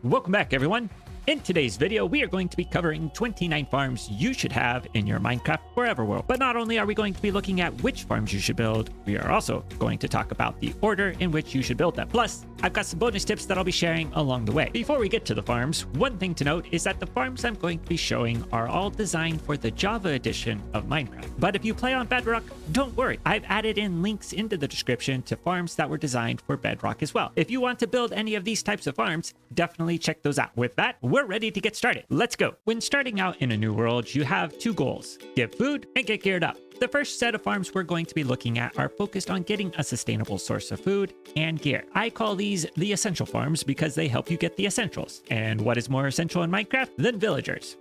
Welcome back, everyone. In today's video, we are going to be covering 29 farms you should have in your Minecraft Forever world. But not only are we going to be looking at which farms you should build, we are also going to talk about the order in which you should build them. Plus, I've got some bonus tips that I'll be sharing along the way. Before we get to the farms, one thing to note is that the farms I'm going to be showing are all designed for the Java edition of Minecraft. But if you play on Bedrock, don't worry. I've added in links into the description to farms that were designed for Bedrock as well. If you want to build any of these types of farms, definitely check those out. With that, we're ready to get started. Let's go. When starting out in a new world, you have two goals: get food and get geared up. The first set of farms we're going to be looking at are focused on getting a sustainable source of food and gear. I call these the essential farms because they help you get the essentials. And what is more essential in Minecraft than villagers?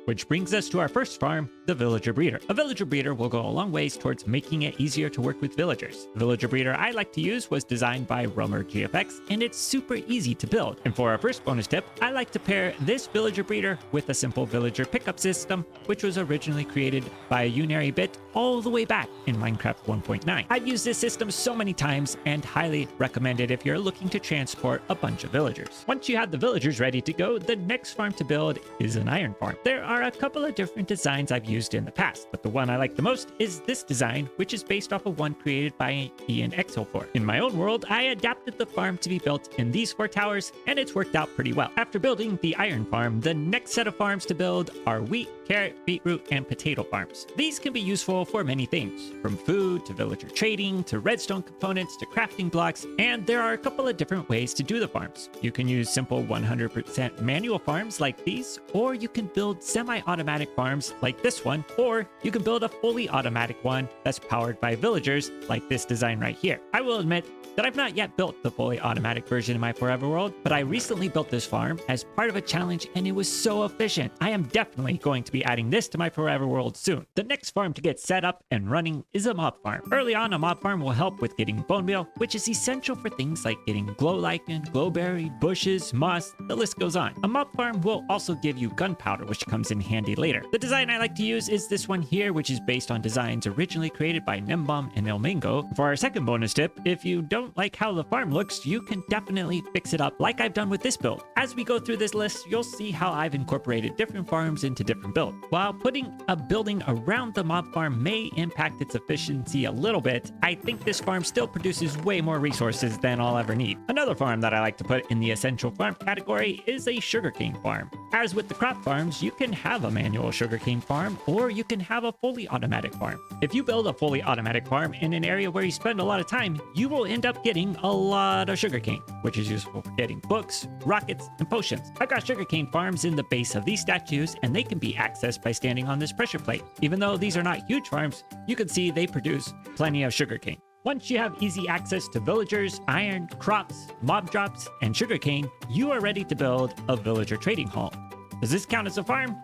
Which brings us to our first farm, the villager breeder. A villager breeder will go a long ways towards making it easier to work with villagers. The villager breeder I like to use was designed by Romer GFX, and it's super easy to build. And for our first bonus tip, I like to pair this villager breeder with a simple villager pickup system, which was originally created by a unary bit all the way back in Minecraft 1.9. I've used this system so many times and highly recommend it if you're looking to transport a bunch of villagers. Once you have the villagers ready to go, the next farm to build is an iron farm. There are a couple of different designs I've used in the past, but the one I like the most is this design, which is based off of one created by Ian Exil4. In my own world, I adapted the farm to be built in these four towers, and it's worked out pretty well. After building the iron farm, the next set of farms to build are wheat, carrot, beetroot, and potato farms. These can be useful for many things, from food to villager trading to redstone components to crafting blocks, and there are a couple of different ways to do the farms. You can use simple 100% manual farms like these, or you can build semi-automatic farms like this one, or you can build a fully automatic one that's powered by villagers like this design right here. I will admit that I've not yet built the fully automatic version in my Forever world, but I recently built this farm as part of a challenge and it was so efficient. I am definitely going to be adding this to my Forever world soon. The next farm to get set up and running is a mob farm. Early on, a mob farm will help with getting bone meal, which is essential for things like getting glow lichen, glowberry, bushes, moss, the list goes on. A mob farm will also give you gunpowder, which comes in handy later. The design I like to use is this one here, which is based on designs originally created by Nembom and Ilmingo. For our second bonus tip, if you don't like how the farm looks, you can definitely fix it up like I've done with this build. As we go through this list, you'll see how I've incorporated different farms into different builds. While putting a building around the mob farm may impact its efficiency a little bit, I think this farm still produces way more resources than I'll ever need. Another farm that I like to put in the essential farm category is a sugarcane farm. As with the crop farms, you can have a manual sugarcane farm, or you can have a fully automatic farm. If you build a fully automatic farm in an area where you spend a lot of time, you will end up getting a lot of sugarcane, which is useful for getting books, rockets, and potions. I've got sugarcane farms in the base of these statues, and they can be accessed by standing on this pressure plate. Even though these are not huge farms, you can see they produce plenty of sugarcane. Once you have easy access to villagers, iron, crops, mob drops, and sugarcane, you are ready to build a villager trading hall. Does this count as a farm?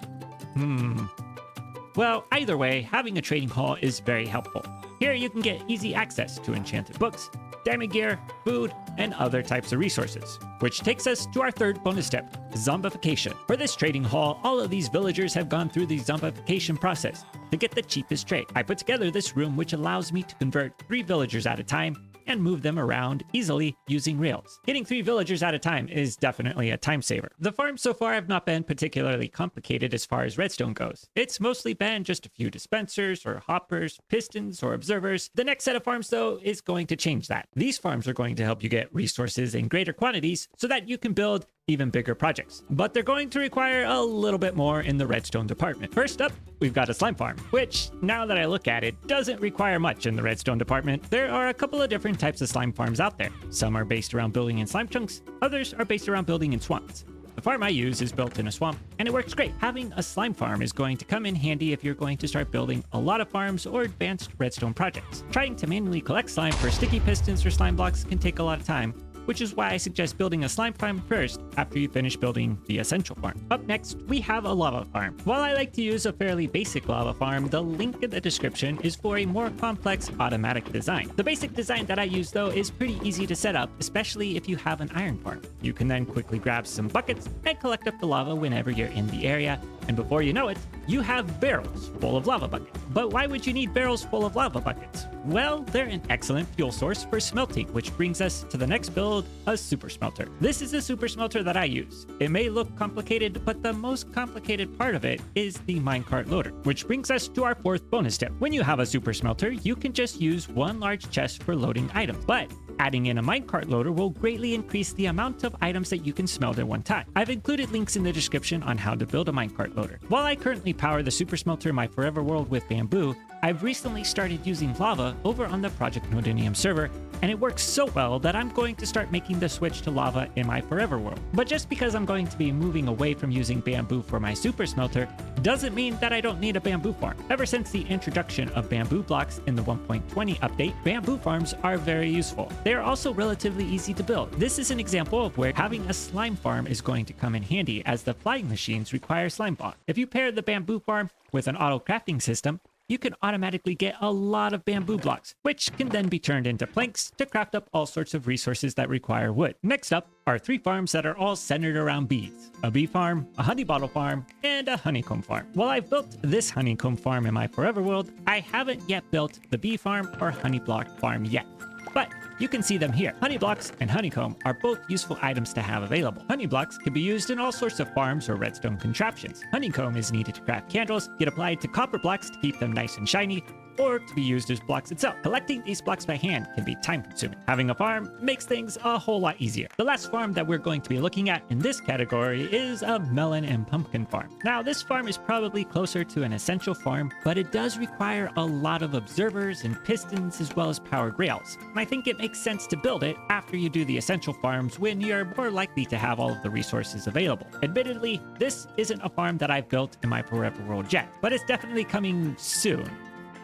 Well, either way, having a trading hall is very helpful. Here you can get easy access to enchanted books, diamond gear, food, and other types of resources. Which takes us to our third bonus tip, zombification. For this trading hall, all of these villagers have gone through the zombification process to get the cheapest trade. I put together this room which allows me to convert 3 villagers at a time and move them around easily using rails. Getting 3 villagers at a time is definitely a time saver. The farms so far have not been particularly complicated as far as redstone goes. It's mostly been just a few dispensers or hoppers, pistons or observers. The next set of farms though is going to change that. These farms are going to help you get resources in greater quantities so that you can build even bigger projects. But they're going to require a little bit more in the redstone department. First up, we've got a slime farm, which, now that I look at it, doesn't require much in the redstone department. There are a couple of different types of slime farms out there. Some are based around building in slime chunks, others are based around building in swamps. The farm I use is built in a swamp, and it works great. Having a slime farm is going to come in handy if you're going to start building a lot of farms or advanced redstone projects. Trying to manually collect slime for sticky pistons or slime blocks can take a lot of time, which is why I suggest building a slime farm first after you finish building the essential farm. Up next, we have a lava farm. While I like to use a fairly basic lava farm, the link in the description is for a more complex automatic design. The basic design that I use though is pretty easy to set up, especially if you have an iron farm. You can then quickly grab some buckets and collect up the lava whenever you're in the area, and before you know it, you have barrels full of lava buckets. But why would you need barrels full of lava buckets? Well, they're an excellent fuel source for smelting, which brings us to the next build, a super smelter. This is a super smelter that I use. It may look complicated, but the most complicated part of it is the minecart loader, which brings us to our fourth bonus tip. When you have a super smelter, you can just use one large chest for loading items, but adding in a minecart loader will greatly increase the amount of items that you can smelt at one time. I've included links in the description on how to build a minecart loader. While I currently power the super smelter in my forever world with bamboo, I've recently started using lava over on the Project Nodinium server, and it works so well that I'm going to start making the switch to lava in my forever world. But just because I'm going to be moving away from using bamboo for my super smelter doesn't mean that I don't need a bamboo farm. Ever since the introduction of bamboo blocks in the 1.20 update, bamboo farms are very useful. They are also relatively easy to build. This is an example of where having a slime farm is going to come in handy, as the flying machines require slime blocks. If you pair the bamboo farm with an auto crafting system, you can automatically get a lot of bamboo blocks, which can then be turned into planks to craft up all sorts of resources that require wood. Next up are 3 farms that are all centered around bees: a bee farm, a honey bottle farm, and a honeycomb farm. While I've built this honeycomb farm in my forever world, I haven't yet built the bee farm or honey block farm yet. But you can see them here. Honey blocks and honeycomb are both useful items to have available. Honey blocks can be used in all sorts of farms or redstone contraptions. Honeycomb is needed to craft candles, get applied to copper blocks to keep them nice and shiny, or to be used as blocks itself. Collecting these blocks by hand can be time consuming. Having a farm makes things a whole lot easier. The last farm that we're going to be looking at in this category is a melon and pumpkin farm. Now, this farm is probably closer to an essential farm, but it does require a lot of observers and pistons as well as powered rails. And I think it makes sense to build it after you do the essential farms, when you're more likely to have all of the resources available. Admittedly, this isn't a farm that I've built in my forever world yet, but it's definitely coming soon.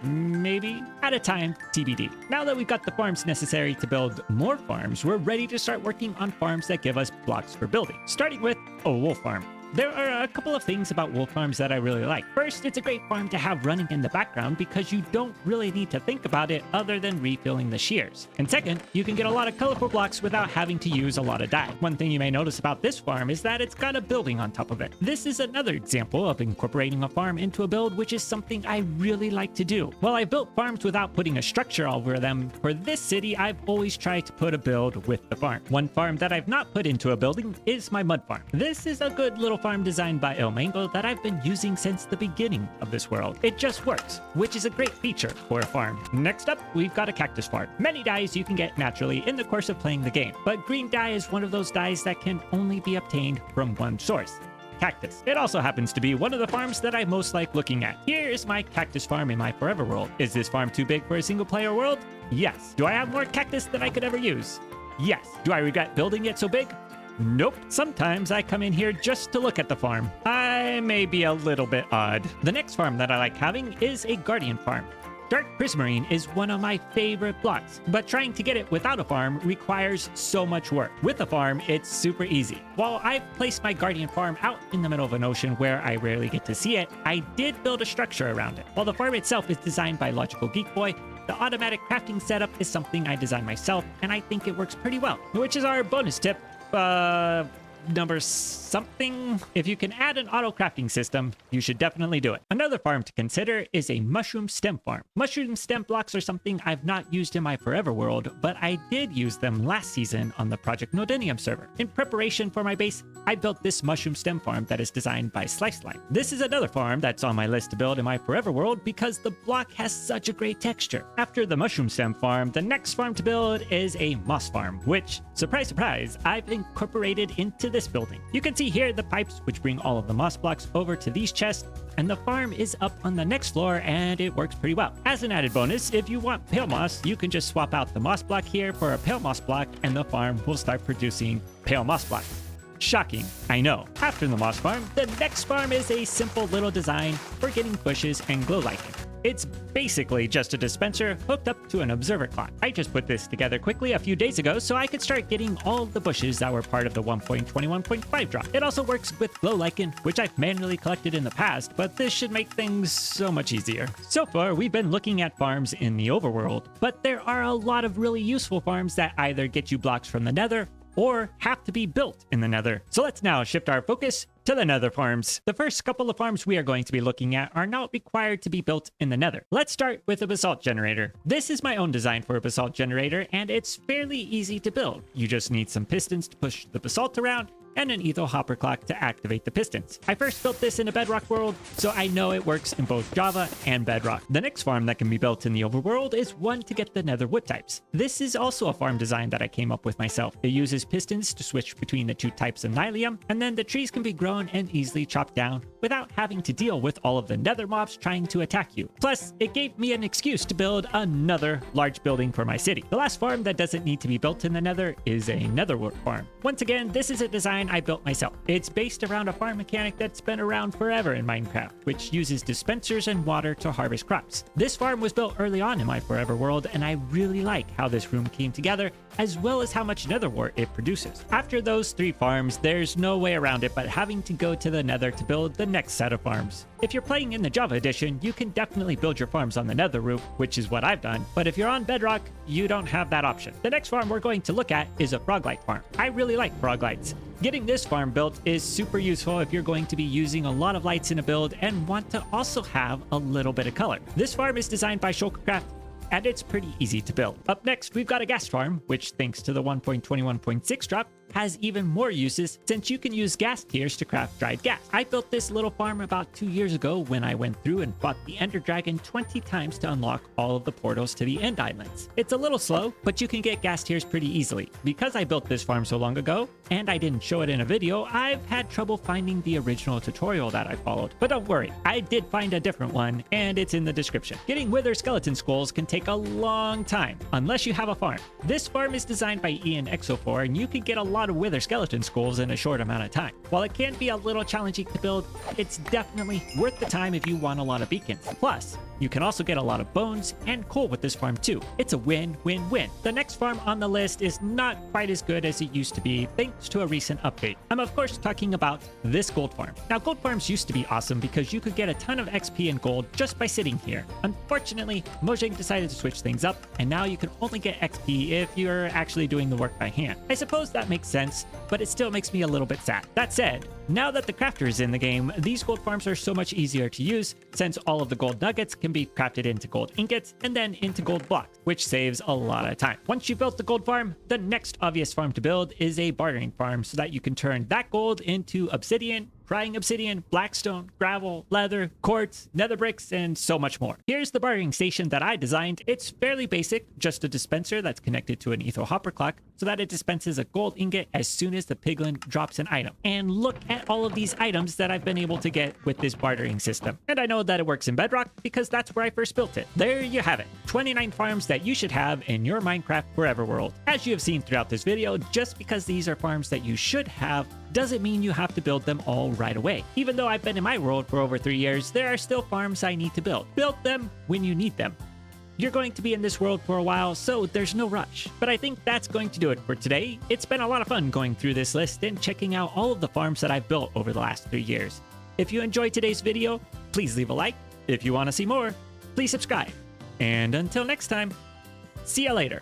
Maybe at a time TBD. Now that we've got the farms necessary to build more farms, we're ready to start working on farms that give us blocks for building, starting with a wool farm. There are a couple of things about wool farms that I really like. First, it's a great farm to have running in the background because you don't really need to think about it other than refilling the shears. And second, you can get a lot of colorful blocks without having to use a lot of dye. One thing you may notice about this farm is that it's got a building on top of it. This is another example of incorporating a farm into a build, which is something I really like to do. While I built farms without putting a structure over them, for this city, I've always tried to put a build with the farm. One farm that I've not put into a building is my mud farm. This is a good little farm designed by El Mango that I've been using since the beginning of this world. It just works, which is a great feature for a farm. Next up, we've got a cactus farm. Many dyes you can get naturally in the course of playing the game, but green dye is one of those dyes that can only be obtained from one source: cactus. It also happens to be one of the farms that I most like looking at. Here is my cactus farm in my forever world. Is this farm too big for a single player world? Yes. Do I have more cactus than I could ever use? Yes. Do I regret building it so big? Nope. Sometimes I come in here just to look at the farm. I may be a little bit odd. The next farm that I like having is a guardian farm. Dark prismarine is one of my favorite blocks, but trying to get it without a farm requires so much work. With a farm, it's super easy. While I've placed my guardian farm out in the middle of an ocean where I rarely get to see it, I did build a structure around it. While the farm itself is designed by Logical Geek Boy, the automatic crafting setup is something I designed myself, and I think it works pretty well, which is our bonus tip. Number something. If you can add an auto crafting system, you should definitely do it. Another farm to consider is a mushroom stem farm. Mushroom stem blocks are something I've not used in my forever world, but I did use them last season on the Project Nodinium server. In preparation for my base, I built this mushroom stem farm that is designed by Slice Slime. This is another farm that's on my list to build in my forever world because the block has such a great texture. After the mushroom stem farm, the next farm to build is a moss farm, which, surprise, surprise, I've incorporated into this building. You can see here the pipes which bring all of the moss blocks over to these chests, and the farm is up on the next floor and it works pretty well. As an added bonus, if you want pale moss, you can just swap out the moss block here for a pale moss block and the farm will start producing pale moss blocks. Shocking, I know. After the moss farm, the next farm is a simple little design for getting bushes and glow lichen. It's basically just a dispenser hooked up to an observer clock. I just put this together quickly a few days ago so I could start getting all of the bushes that were part of the 1.21.5 drop. It also works with glow lichen, which I've manually collected in the past, but this should make things so much easier. So far, we've been looking at farms in the overworld, but there are a lot of really useful farms that either get you blocks from the nether or have to be built in the Nether. So let's now shift our focus to the Nether farms. The first couple of farms we are going to be looking at are not required to be built in the Nether. Let's start with a basalt generator. This is my own design for a basalt generator, and it's fairly easy to build. You just need some pistons to push the basalt around and an etho hopper clock to activate the pistons. I first built this in a Bedrock world, so I know it works in both Java and Bedrock. The next farm that can be built in the overworld is one to get the Nether wood types. This is also a farm design that I came up with myself. It uses pistons to switch between the two types of nylium, and then the trees can be grown and easily chopped down without having to deal with all of the Nether mobs trying to attack you. Plus, it gave me an excuse to build another large building for my city. The last farm that doesn't need to be built in the Nether is a Netherwort farm. Once again, this is a design I built myself. It's based around a farm mechanic that's been around forever in Minecraft, which uses dispensers and water to harvest crops. This farm was built early on in my forever world, and I really like how this room came together, as well as how much Netherwort it produces. After those 3 farms, there's no way around it but having to go to the Nether to build the next set of farms. If you're playing in the Java edition, you can definitely build your farms on the Nether roof, which is what I've done, but if you're on Bedrock, you don't have that option. The next farm we're going to look at is a froglight farm. I really like froglights. Getting this farm built is super useful if you're going to be using a lot of lights in a build and want to also have a little bit of color. This farm is designed by Shulkercraft, and it's pretty easy to build. Up next, we've got a gas farm, which thanks to the 1.21.6 drop, has even more uses since you can use gas tiers to craft dried gas. I built this little farm about 2 years ago when I went through and fought the Ender Dragon 20 times to unlock all of the portals to the End Islands. It's a little slow, but you can get gas tiers pretty easily. Because I built this farm so long ago, and I didn't show it in a video, I've had trouble finding the original tutorial that I followed. But don't worry, I did find a different one, and it's in the description. Getting wither skeleton skulls can take a long time, unless you have a farm. This farm is designed by Ian Exo4, and you can get a lot of wither skeleton skulls in a short amount of time. While it can be a little challenging to build, it's definitely worth the time if you want a lot of beacons. Plus, you can also get a lot of bones and coal with this farm too. It's a win-win-win. The next farm on the list is not quite as good as it used to be thanks to a recent update. I'm of course talking about this gold farm. Now gold farms used to be awesome because you could get a ton of XP and gold just by sitting here. Unfortunately, Mojang decided to switch things up, and now you can only get XP if you're actually doing the work by hand. I suppose that makes sense, but it still makes me a little bit sad. That said, now that the crafter is in the game, these gold farms are so much easier to use since all of the gold nuggets can be crafted into gold ingots and then into gold blocks, which saves a lot of time. Once you've built the gold farm, the next obvious farm to build is a bartering farm so that you can turn that gold into obsidian, crying obsidian, blackstone, gravel, leather, quartz, nether bricks, and so much more. Here's the bartering station that I designed. It's fairly basic, just a dispenser that's connected to an etho hopper clock so that it dispenses a gold ingot as soon as the piglin drops an item. And look at all of these items that I've been able to get with this bartering system. And I know that it works in Bedrock because that's where I first built it. There you have it, 29 farms that you should have in your Minecraft Forever world. As you have seen throughout this video, just because these are farms that you should have doesn't mean you have to build them all right away. Even though I've been in my world for over 3 years, there are still farms I need to build. Build them when you need them. You're going to be in this world for a while, so there's no rush. But I think that's going to do it for today. It's been a lot of fun going through this list and checking out all of the farms that I've built over the last 3 years. If you enjoyed today's video, please leave a like. If you want to see more, please subscribe. And until next time, see ya later.